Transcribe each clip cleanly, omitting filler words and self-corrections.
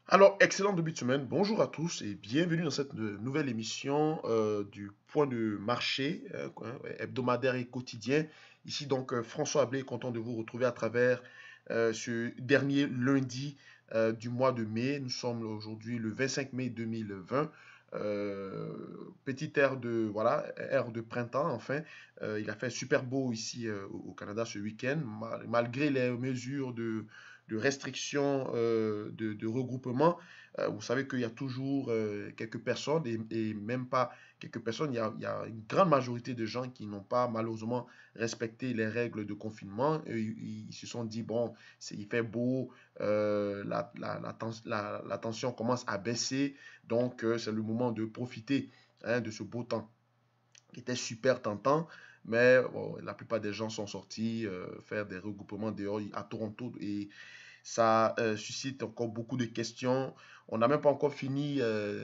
Alors, excellent début de semaine. Bonjour à tous et bienvenue dans cette nouvelle émission du point de marché hebdomadaire et quotidien. Ici donc François Ablé, content de vous retrouver à travers ce dernier lundi du mois de mai. Nous sommes aujourd'hui le 25 mai 2020. Petite ère de ère de printemps enfin. Il a fait super beau ici au Canada ce week-end malgré les mesures de restrictions de regroupement. Vous savez qu'il y a toujours quelques personnes, et même pas quelques personnes, il y a une grande majorité de gens qui n'ont pas malheureusement respecté les règles de confinement. Et ils se sont dit, bon, il fait beau, la tension commence à baisser, donc c'est le moment de profiter de ce beau temps qui était super tentant, mais bon, la plupart des gens sont sortis faire des regroupements dehors à Toronto et ça suscite encore beaucoup de questions. On n'a même pas encore fini,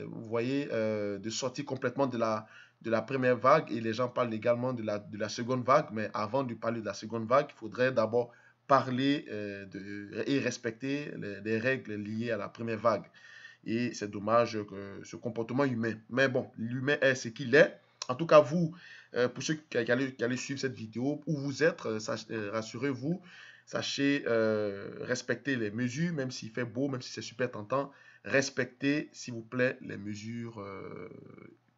vous voyez, de sortir complètement de la première vague et les gens parlent également de la seconde vague, mais avant de parler de la seconde vague, il faudrait d'abord parler et respecter les règles liées à la première vague. Et c'est dommage que ce comportement humain. Mais bon, l'humain est ce qu'il est. En tout cas, vous, pour ceux qui allez suivre cette vidéo, où vous êtes, rassurez-vous, sachez respecter les mesures, même s'il fait beau, même si c'est super tentant, respectez, s'il vous plaît, les mesures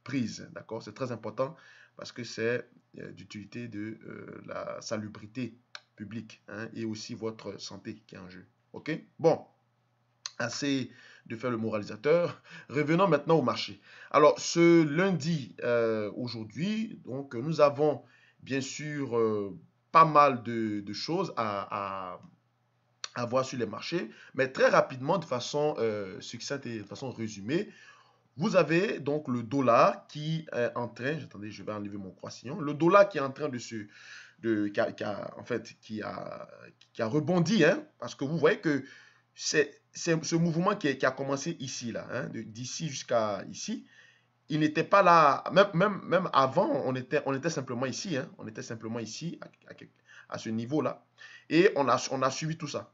prises. D'accord? C'est très important parce que c'est d'utilité de la salubrité publique, hein, et aussi votre santé qui est en jeu. OK? Bon, assez de faire le moralisateur. Revenons maintenant au marché. Alors, ce lundi, aujourd'hui, donc, nous avons bien sûr pas mal de choses à voir sur les marchés, mais très rapidement, de façon succincte et de façon résumée, vous avez donc le dollar qui est en train, attendez, je vais enlever mon croissant, le dollar qui est en train de se, en fait, qui a rebondi, hein, parce que vous voyez que c'est ce mouvement qui a commencé ici, là, hein, d'ici jusqu'à ici. Il n'était pas là, même avant, on était simplement ici, hein, on était simplement ici, à ce niveau-là, et on a suivi tout ça.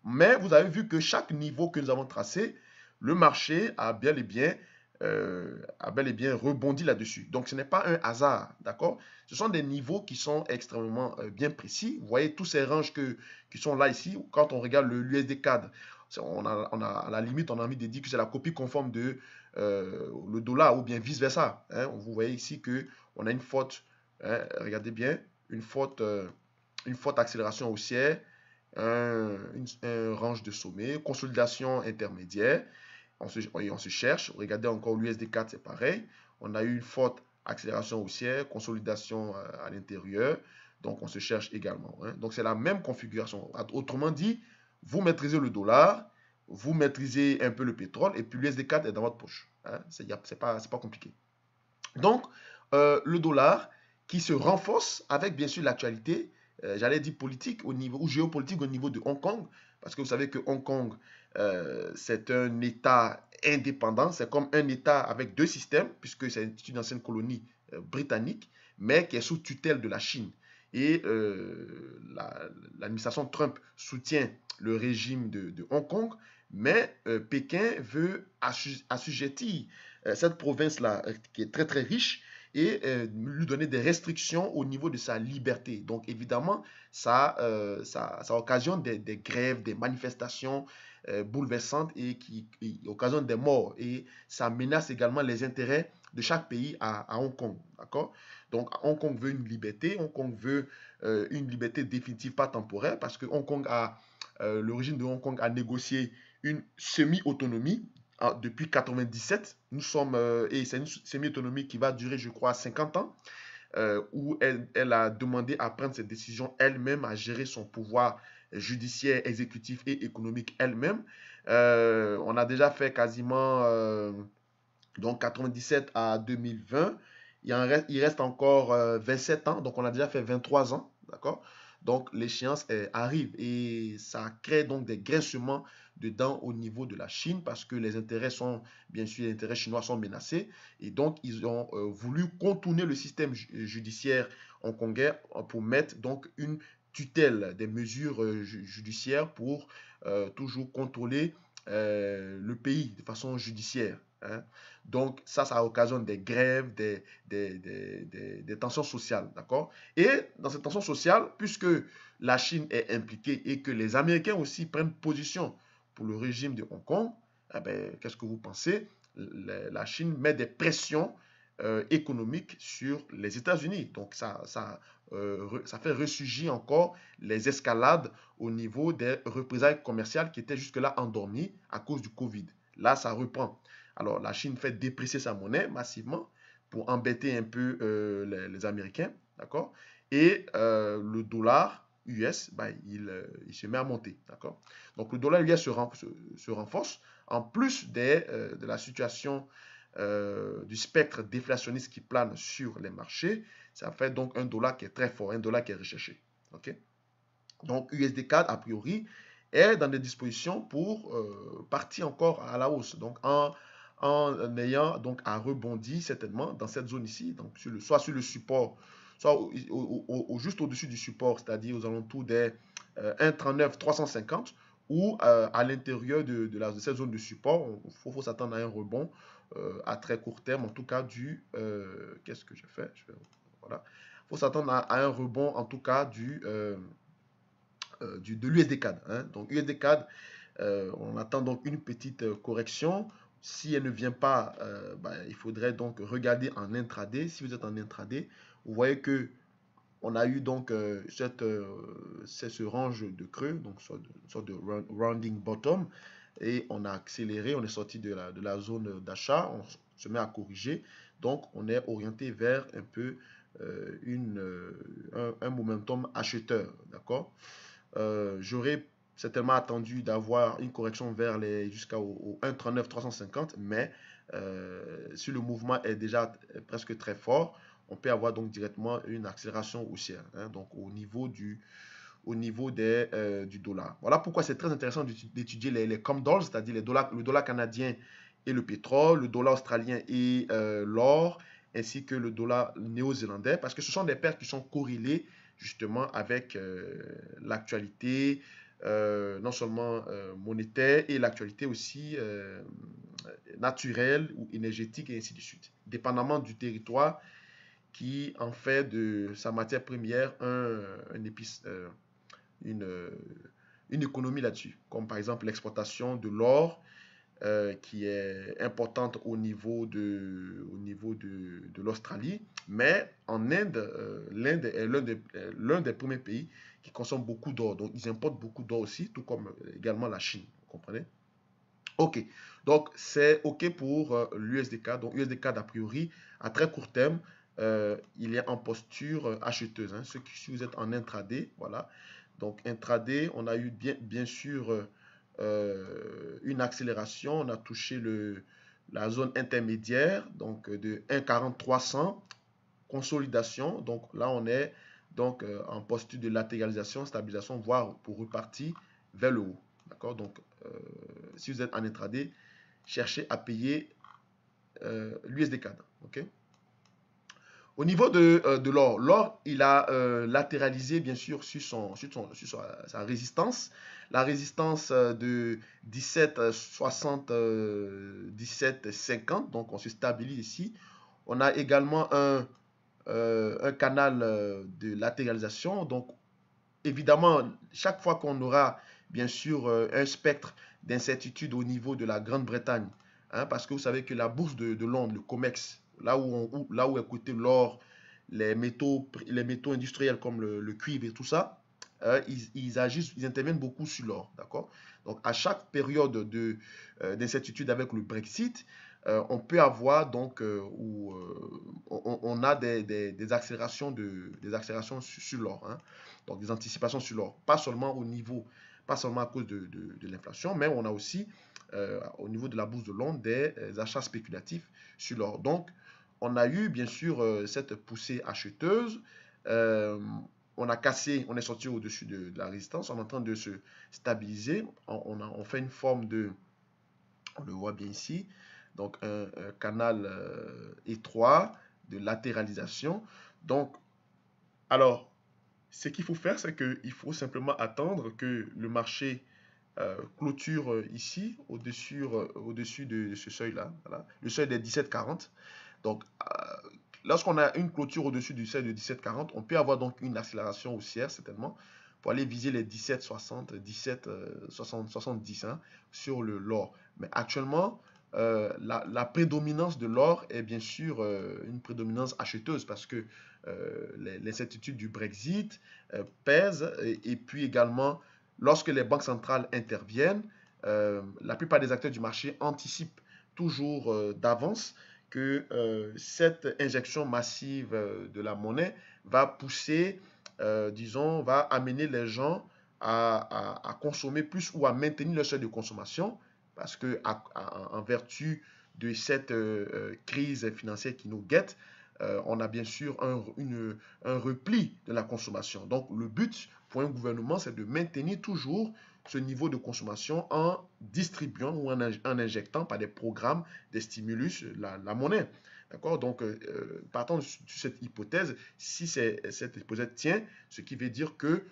Mais vous avez vu que chaque niveau que nous avons tracé, le marché a bel et bien rebondi là-dessus. Donc ce n'est pas un hasard, d'accord? Ce sont des niveaux qui sont extrêmement bien précis. Vous voyez tous ces ranges qui sont là ici. Quand on regarde l'USD CAD, à la limite, on a envie de dire que c'est la copie conforme de le dollar ou bien vice-versa, hein. Vous voyez ici qu'on a une forte, hein, regardez bien, une forte accélération haussière, un range de sommet, consolidation intermédiaire, on se cherche. Regardez encore l'USD4, c'est pareil. On a eu une forte accélération haussière, consolidation à l'intérieur, donc on se cherche également, hein. Donc c'est la même configuration. Autrement dit, vous maîtrisez le dollar, vous maîtrisez un peu le pétrole, et puis l'USD4 est dans votre poche, hein. C'est pas compliqué. Donc, le dollar qui se renforce avec bien sûr l'actualité, j'allais dire politique au niveau, ou géopolitique au niveau de Hong Kong, parce que vous savez que Hong Kong, c'est un État indépendant, c'est comme un État avec deux systèmes, puisque c'est une ancienne colonie britannique, mais qui est sous tutelle de la Chine. Et l'administration Trump soutient le régime de Hong Kong, mais Pékin veut assujettir cette province-là, qui est très très riche, et lui donner des restrictions au niveau de sa liberté. Donc évidemment, ça occasionne des grèves, des manifestations bouleversantes et qui occasionnent des morts. Et ça menace également les intérêts de chaque pays à Hong Kong. D'accord? Donc Hong Kong veut une liberté, Hong Kong veut une liberté définitive, pas temporaire, parce que le régime de Hong Kong a négocié une semi-autonomie depuis 97. Nous sommes, et c'est une semi-autonomie qui va durer, je crois, 50 ans, où elle a demandé à prendre ses décisions elle-même, à gérer son pouvoir judiciaire, exécutif et économique elle-même. On a déjà fait quasiment donc 97 à 2020. Il reste encore 27 ans, donc on a déjà fait 23 ans, d'accord? Donc l'échéance arrive et ça crée donc des graissements dedans au niveau de la Chine parce que bien sûr, les intérêts chinois sont menacés et donc ils ont voulu contourner le système judiciaire hongkongais pour mettre donc une tutelle des mesures judiciaires pour toujours contrôler le pays de façon judiciaire. Hein. Donc, ça occasionne des grèves, des tensions sociales. D'accord? Et dans ces tensions sociales, puisque la Chine est impliquée et que les Américains aussi prennent position pour le régime de Hong Kong, eh ben, qu'est-ce que vous pensez? La Chine met des pressions économiques sur les États-Unis. Donc, ça fait ressurgir encore les escalades au niveau des représailles commerciales qui étaient jusque-là endormies à cause du Covid. Là, ça reprend. Alors, la Chine fait déprécier sa monnaie massivement pour embêter un peu les Américains, d'accord? Et le dollar US, ben, il se met à monter, d'accord? Donc, le dollar US se renforce, en plus de la situation du spectre déflationniste qui plane sur les marchés. Ça fait donc un dollar qui est très fort, un dollar qui est recherché, ok? Donc, USD4, a priori, est dans des dispositions pour partir encore à la hausse. Donc, en ayant donc à rebondir certainement dans cette zone ici, donc soit sur le support, soit juste au-dessus du support, c'est-à-dire aux alentours des 1,39 350, ou à l'intérieur de cette zone de support. Il faut s'attendre à un rebond à très court terme, en tout cas qu'est-ce que j'ai fait? Voilà. Il faut s'attendre à un rebond, en tout cas de l'USD-CAD. Hein. Donc USD-CAD, on attend donc une petite correction. Si elle ne vient pas, il faudrait donc regarder en intraday. Si vous êtes en intraday, vous voyez que on a eu donc ce range de creux, donc une sorte de rounding bottom, et on a accéléré, on est sorti de la zone d'achat, on se met à corriger, donc on est orienté vers un peu un momentum acheteur, d'accord? J'aurais certainement attendu d'avoir une correction vers jusqu'au 1,39 350, mais si le mouvement est déjà presque très fort, on peut avoir donc directement une accélération haussière, hein, donc au niveau du dollar. Voilà pourquoi c'est très intéressant d'étudier les COMDOLs, c'est-à-dire le dollar canadien et le pétrole, le dollar australien et l'or, ainsi que le dollar néo-zélandais, parce que ce sont des paires qui sont corrélées justement avec l'actualité, non seulement monétaire, et l'actualité aussi naturelle ou énergétique, et ainsi de suite, dépendamment du territoire qui en fait de sa matière première un épice, une, euh, une économie là-dessus, comme par exemple l'exportation de l'or qui est importante au niveau de l'Australie. Mais en Inde, l'Inde est l'un des premiers pays qui consomme beaucoup d'or. Donc, ils importent beaucoup d'or aussi, tout comme également la Chine. Vous comprenez? OK. Donc, c'est OK pour l'USDK. Donc, USDK, a priori, à très court terme, il est en posture acheteuse. Hein. Si vous êtes en intraday, voilà. Donc, intraday, on a eu bien sûr une accélération. On a touché la zone intermédiaire, donc de 1,40 300, consolidation. Donc, là, on est donc en posture de latéralisation, stabilisation, voire pour repartir vers le haut. D'accord? Donc, si vous êtes en intraday, cherchez à payer l'USD-CAD. OK? Au niveau de l'or, l'or, il a latéralisé bien sûr sur sa résistance. La résistance de 17,60, 17,50, donc on se stabilise ici. On a également un canal de latéralisation. Donc évidemment, chaque fois qu'on aura bien sûr un spectre d'incertitude au niveau de la Grande-Bretagne, hein, parce que vous savez que la bourse de Londres, le COMEX, là où est coté l'or, les métaux industriels comme le cuivre et tout ça, ils agissent, ils interviennent beaucoup sur l'or, d'accord? Donc à chaque période d'incertitude avec le Brexit, on peut avoir donc où on a des accélérations sur l'or, hein, donc des anticipations sur l'or, pas seulement à cause de l'inflation, mais on a aussi au niveau de la bourse de Londres des achats spéculatifs sur l'or. Donc on a eu bien sûr cette poussée acheteuse. Euh, on est sorti au-dessus de la résistance, on est en train de se stabiliser. On fait une forme on le voit bien ici, donc un canal étroit de latéralisation. Donc, alors, ce qu'il faut faire, c'est qu'il faut simplement attendre que le marché clôture ici, au-dessus de ce seuil-là, voilà, le seuil des 17,40. Donc, lorsqu'on a une clôture au-dessus du seuil de 17,40, on peut avoir donc une accélération haussière, certainement, pour aller viser les 17,60, 17,60, 70 hein, sur l'or. Mais actuellement, la prédominance de l'or est bien sûr une prédominance acheteuse parce que l'incertitude du Brexit pèse et puis également, lorsque les banques centrales interviennent, la plupart des acteurs du marché anticipent toujours d'avance que cette injection massive de la monnaie va pousser, disons, va amener les gens à consommer plus ou à maintenir leur seuil de consommation parce que en vertu de cette crise financière qui nous guette, on a bien sûr un repli de la consommation. Donc le but pour un gouvernement, c'est de maintenir toujours ce niveau de consommation en distribuant ou en injectant par des programmes, des stimulus, la monnaie. D'accord. Donc, partant de cette hypothèse, si cette hypothèse tient, ce qui veut dire que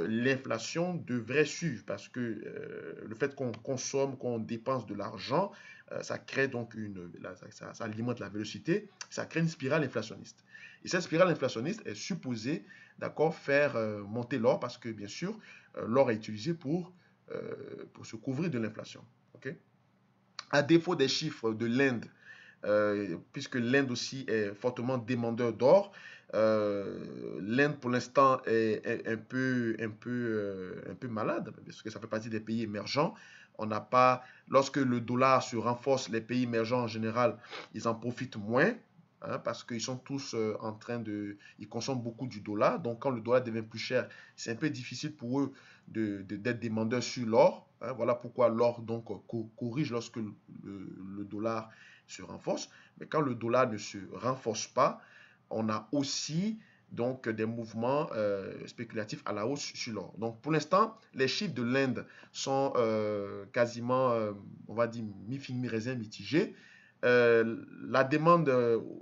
l'inflation devrait suivre parce que le fait qu'on consomme, qu'on dépense de l'argent, ça crée donc ça alimente la vélocité, ça crée une spirale inflationniste. Et cette spirale inflationniste est supposée, d'accord, faire monter l'or parce que bien sûr, l'or est utilisé pour se couvrir de l'inflation. Okay. À défaut des chiffres de l'Inde, puisque l'Inde aussi est fortement demandeur d'or, l'Inde pour l'instant est un peu malade, parce que ça fait partie des pays émergents. On n'a pas, lorsque le dollar se renforce, les pays émergents en général, ils en profitent moins. Hein, parce qu'ils sont tous en train ils consomment beaucoup du dollar. Donc, quand le dollar devient plus cher, c'est un peu difficile pour eux d'être demandeurs sur l'or. Hein, voilà pourquoi l'or donc corrige lorsque le dollar se renforce. Mais quand le dollar ne se renforce pas, on a aussi donc des mouvements spéculatifs à la hausse sur l'or. Donc pour l'instant, les chiffres de l'Inde sont quasiment, on va dire, mi-figue, mi-raisin, mitigés. La demande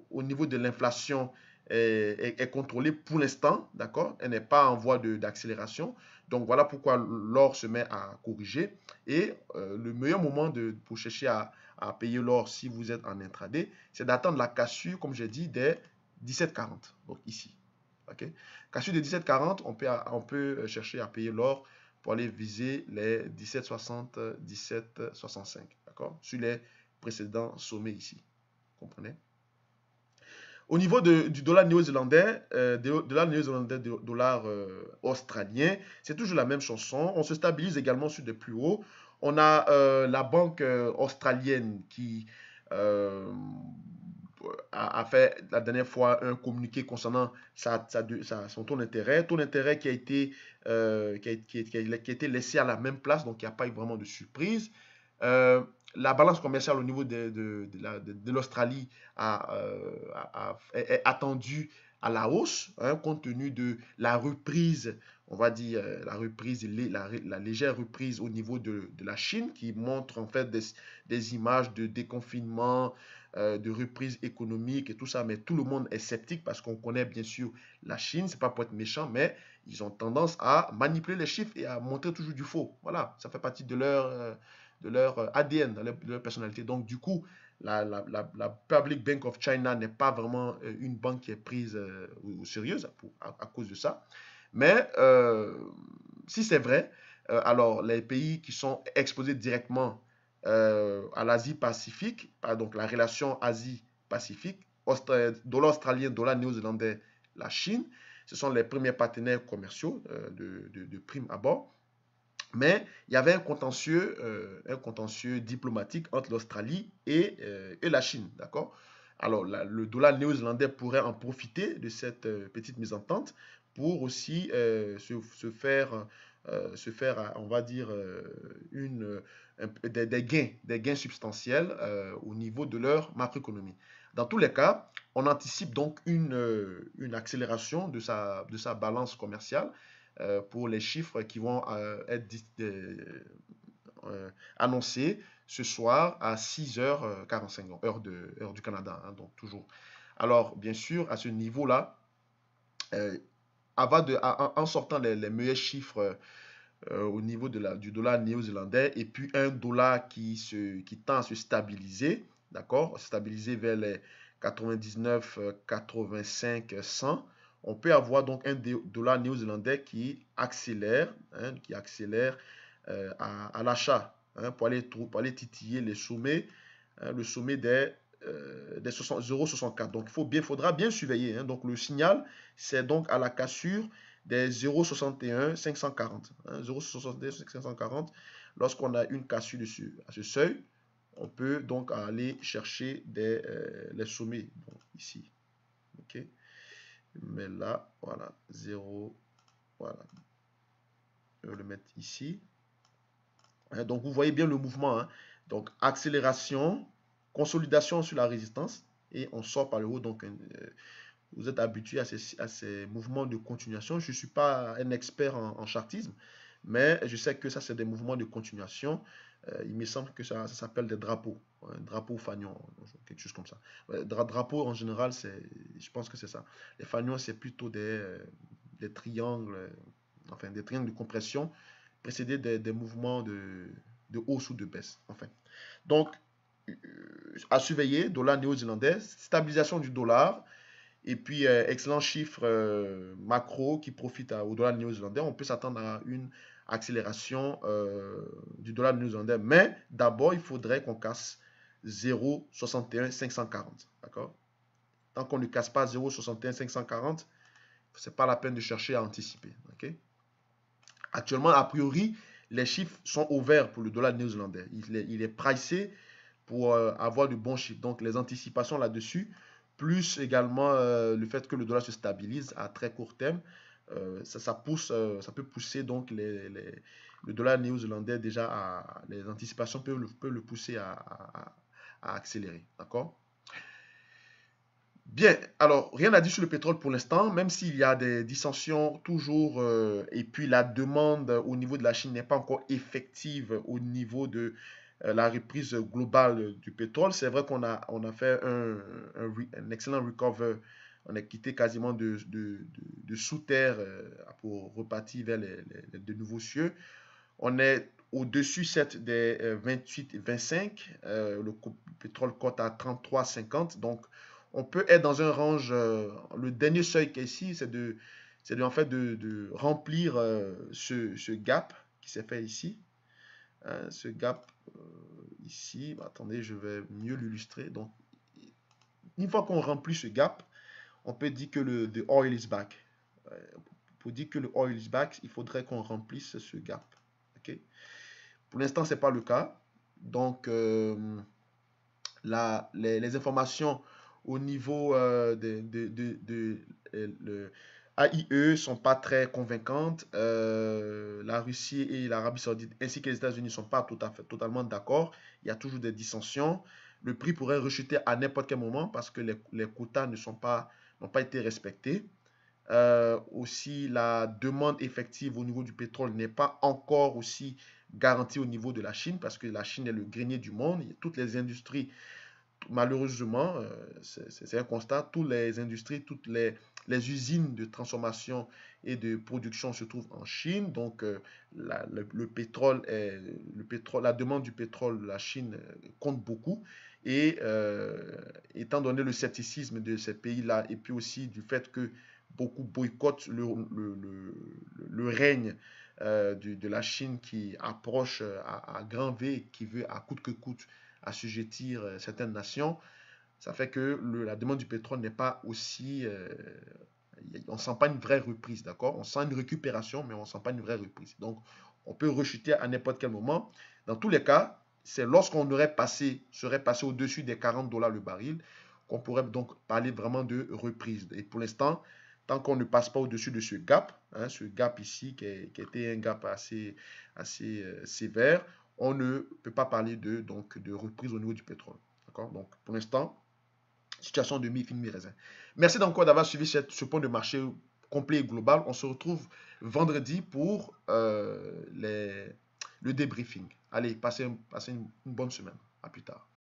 au niveau de l'inflation est contrôlée pour l'instant, d'accord? Elle n'est pas en voie d'accélération. Donc voilà pourquoi l'or se met à corriger. Et le meilleur moment pour chercher à payer l'or si vous êtes en intraday, c'est d'attendre la cassure, comme j'ai dit, des 17,40. Donc ici. Okay? Cassure de 17,40, on peut chercher à payer l'or pour aller viser les 17,60, 17,65. D'accord? Sur les précédents sommets ici. Vous comprenez? Au niveau du dollar néo-zélandais, dollar australien, c'est toujours la même chanson. On se stabilise également sur des plus hauts. On a la banque australienne qui euh, a fait la dernière fois un communiqué concernant son taux d'intérêt. Taux d'intérêt qui a été laissé à la même place, donc il n'y a pas eu vraiment de surprise. La balance commerciale au niveau de l'Australie est attendue à la hausse, hein, compte tenu de la reprise, on va dire, la légère reprise au niveau de la Chine, qui montre en fait des images de déconfinement, de reprise économique et tout ça, mais tout le monde est sceptique parce qu'on connaît bien sûr la Chine, c'est pas pour être méchant, mais ils ont tendance à manipuler les chiffres et à montrer toujours du faux. Voilà, ça fait partie de leur ADN, de leur personnalité. Donc, du coup, la Public Bank of China n'est pas vraiment une banque qui est prise au sérieux à cause de ça. Mais si c'est vrai, alors les pays qui sont exposés directement à l'Asie-Pacifique, donc la relation Asie-Pacifique, dollar australien, dollar néo-zélandais, la Chine, ce sont les premiers partenaires commerciaux de prime abord. Mais il y avait un contentieux diplomatique entre l'Australie et la Chine, d'accord? Alors, le dollar néo-zélandais pourrait en profiter de cette petite mésentente pour aussi se faire, on va dire, des gains substantiels au niveau de leur macroéconomie. Dans tous les cas, on anticipe donc une accélération de sa balance commerciale pour les chiffres qui vont être annoncés ce soir à 6h45, heure du Canada, hein, donc toujours. Alors, bien sûr, à ce niveau-là, en sortant les meilleurs chiffres au niveau du dollar néo-zélandais et puis un dollar qui tend à se stabiliser, d'accord, stabiliser vers les 99, 85, 100. On peut avoir donc un dollar néo-zélandais qui accélère à l'achat, hein, pour aller titiller les sommets, hein, le sommet des 0,64. Donc faudra bien surveiller, hein. Donc le signal, c'est donc à la cassure des 0,61 540. Hein, 0,61 540. Lorsqu'on a une cassure dessus à ce seuil, on peut donc aller chercher les sommets. Donc ici, ok. Mais là, voilà, 0, voilà. Je vais le mettre ici. Hein, donc vous voyez bien le mouvement, hein. Donc accélération, consolidation sur la résistance et on sort par le haut. Donc vous êtes habitué à ces mouvements de continuation. Je ne suis pas un expert en chartisme, mais je sais que ça, c'est des mouvements de continuation. Il me semble que ça s'appelle des drapeaux. Un drapeau fanion, quelque chose comme ça. Drapeau, en général, je pense que c'est ça. Les fanions, c'est plutôt des triangles, enfin, des triangles de compression précédés des mouvements de hausse ou de baisse. Enfin. Donc, à surveiller, dollar néo-zélandais, stabilisation du dollar, et puis, excellent chiffre macro qui profite au dollar néo-zélandais. On peut s'attendre à une accélération du dollar néo-zélandais. Mais d'abord, il faudrait qu'on casse 0,61 540. D'accord? Tant qu'on ne casse pas 0,61 540, ce n'est pas la peine de chercher à anticiper. Okay? Actuellement, a priori, les chiffres sont ouverts pour le dollar néo-zélandais. Il est pricé pour avoir de bons chiffres. Donc, les anticipations là-dessus, plus également le fait que le dollar se stabilise à très court terme, ça peut pousser donc le dollar néo-zélandais déjà les anticipations peuvent le pousser à accélérer. D'accord? Bien, alors rien à dire sur le pétrole pour l'instant, même s'il y a des dissensions toujours, et puis la demande au niveau de la Chine n'est pas encore effective au niveau de la reprise globale du pétrole. C'est vrai on a fait un excellent recover. On a quitté quasiment de sous terre pour repartir vers de nouveaux cieux. On est au-dessus des 28 et 25. Le pétrole cote à 33,50. Donc, on peut être dans un range. Le dernier seuil qui est ici, en fait de remplir ce gap qui s'est fait ici. Hein, ce gap ici. Attendez, je vais mieux l'illustrer. Donc, une fois qu'on remplit ce gap, on peut dire que the oil is back. Pour dire que le oil is back, il faudrait qu'on remplisse ce gap. OK? Pour l'instant, ce n'est pas le cas. Donc, les informations au niveau le AIE ne sont pas très convaincantes. La Russie et l'Arabie Saoudite ainsi que les États-Unis ne sont pas totalement d'accord. Il y a toujours des dissensions. Le prix pourrait rechuter à n'importe quel moment parce que les quotas n'ont pas été respectés. Aussi, la demande effective au niveau du pétrole n'est pas encore aussi garantie au niveau de la Chine parce que la Chine est le grenier du monde. Toutes les industries, malheureusement, c'est un constat, toutes les industries, les usines de transformation et de production se trouvent en Chine. Donc, le pétrole, la demande du pétrole de la Chine compte beaucoup. Et étant donné le scepticisme de ces pays-là, et puis aussi du fait que beaucoup boycottent le règne de la Chine qui approche à grand V, et qui veut à coûte que coûte assujettir certaines nations, ça fait que la demande du pétrole n'est pas aussi... on ne sent pas une vraie reprise, d'accord? On sent une récupération, mais on ne sent pas une vraie reprise. Donc, on peut rechuter à n'importe quel moment. Dans tous les cas, c'est lorsqu'on serait passé au-dessus des 40 dollars le baril, qu'on pourrait donc parler vraiment de reprise. Et pour l'instant, tant qu'on ne passe pas au-dessus de ce gap, hein, ce gap ici qui était un gap assez sévère, on ne peut pas parler de reprise au niveau du pétrole. D'accord? Donc, pour l'instant, situation de mi-fin, mi-raisin. Merci encore d'avoir suivi ce point de marché complet et global. On se retrouve vendredi pour le débriefing. Allez, passez une bonne semaine. À plus tard.